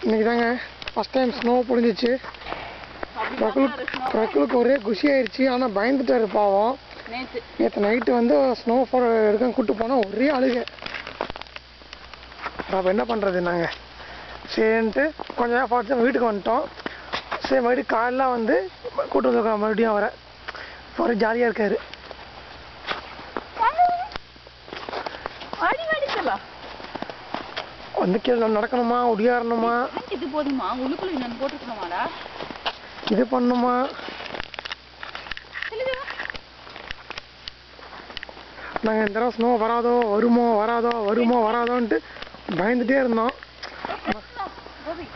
இன்னைக்கு தாங்க first time snow பொழிஞ்சிச்சு. பிரகுலுக்கு ஒரே குஷி ஆயிடுச்சு. ஆனால் பயந்துட்டாரு பாவம். நேற்று நைட்டு வந்து ஸ்னோ ஃபால் எடுக்க கூப்பிட்டு போனால் ஒரே அழுகை. அப்போ என்ன பண்ணுறது நாங்கள் சரின்ட்டு கொஞ்சம் நேரம் பார்த்து வீட்டுக்கு வந்துட்டோம். சரி மறுபடியும் காலைல வந்து கூட்டு வந்துருக்கோம். மறுபடியும் வர ஒரே ஜாலியாக இருக்காரு. வந்து கீழே நடக்கணுமா ஒடியாரணுமா இது போதுமா உள்ளுக்குள்ள இன்னொன்று போட்டுக்கணுமாடா இது பண்ணுமா நாங்கள் இந்த தடவை ஸ்னோ வராதோ வருமோ வராதோன்ட்டு பயந்துட்டே இருந்தோம்.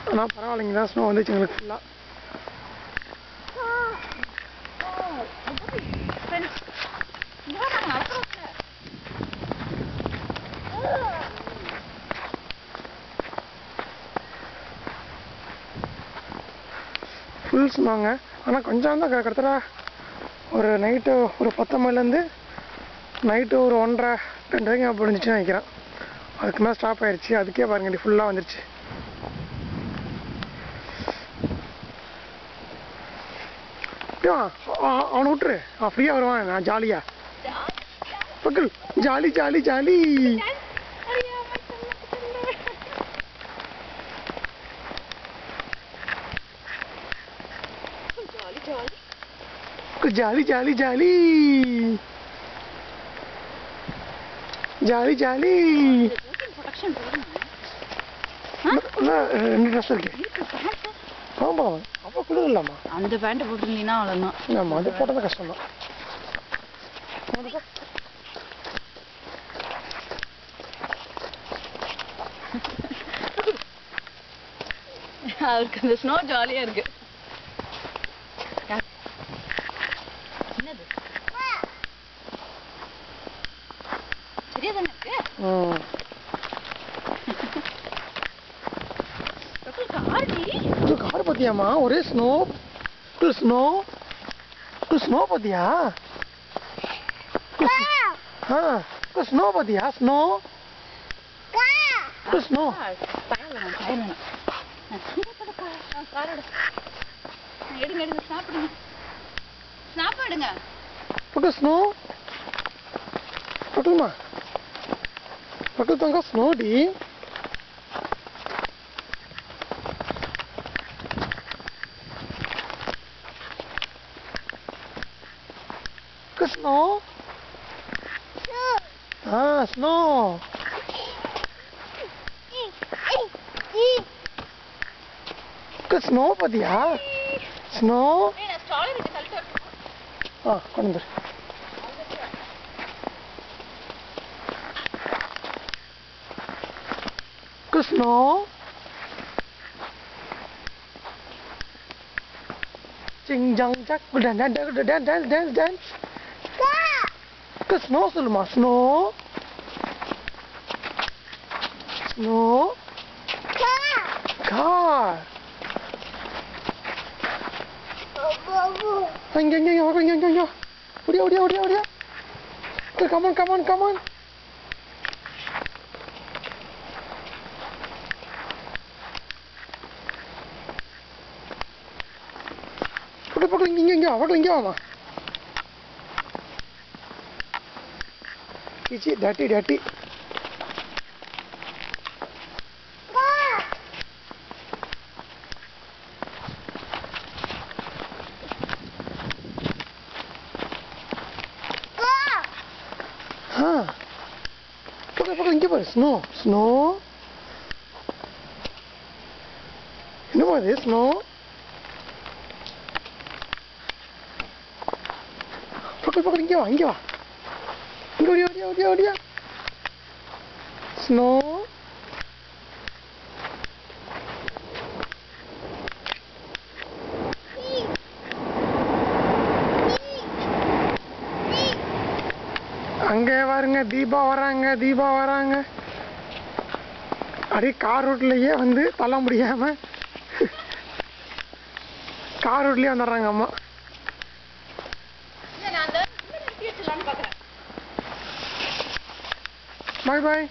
ஆனால் பரவாயில்லைங்க தான் ஸ்னோ வந்துச்சு எங்களுக்கு ஃபுல்லாக. ஃபுல் ஸ்னோங்க. ஆனால் கொஞ்சம் தான் கிட்டத்தட்ட ஒரு நைட்டு ஒரு 10 மணிலேருந்து நைட்டு ஒரு 1:30 2 வரைக்கும் பொழிஞ்சிச்சுன்னு நினைக்கிறேன். அதுக்கு மேலே ஸ்டாப் ஆயிடுச்சு. அதுக்கே பாருங்க ஃபுல்லாக வந்துருச்சு. அவனை விட்டுரு, அவன் ஃப்ரீயாக வருவான். நான் ஜாலியாக பக்கல் jolly jolly jolly. Jolly jolly jolly jolly jolly. 2 dress இருக்கு. ஆமாம் அப்போ குளிரலாமா? அந்த பேண்ட் போட்டுருந்தீங்கன்னா அவ்வளோதான். ஆமாம் அது போட்டது கஷ்டம் தான். அவருக்கு அந்த ஸ்னோ ஜாலியாக இருக்கு. சரியா தானே இருக்கு. கார் பார்த்தியாமா? ஒரே ஸ்னோ ஸ்னோ ஸ்னோ பார்த்தியா? ஸ்னோ பார்த்தியா? ஸ்னோ ஸ்னோ எடுங்க எடுங்க சாப்பிடுங்க சாப்பாடுங்க பக்கம் ஸ்னோ பக்கமா பக்கம் தங்க ஸ்னோ டி. Snow? Snow. Snow பார்த்தியா? Snow? கொண்டு வந்துரு. Snow? Ching jang jack dance. Snow சொல்லுமா? Snow? Snow? Car. இங்க ஓடியா. Come on. பக்கத்துல இங்க வாமா. Ichi dirty. பக்கம் இங்க பாரு. ஸ்னோ என்னமா அது? ஸ்னோ பக்கம் இங்க வா. ஓடியா. ஸ்னோ அங்கே பாருங்க தீபா வராங்க. அப்படியே கார் ரோட்லயே வந்து தள்ள முடியாம கார் ரோட்லயே வந்துடுறாங்க அம்மா. Bye.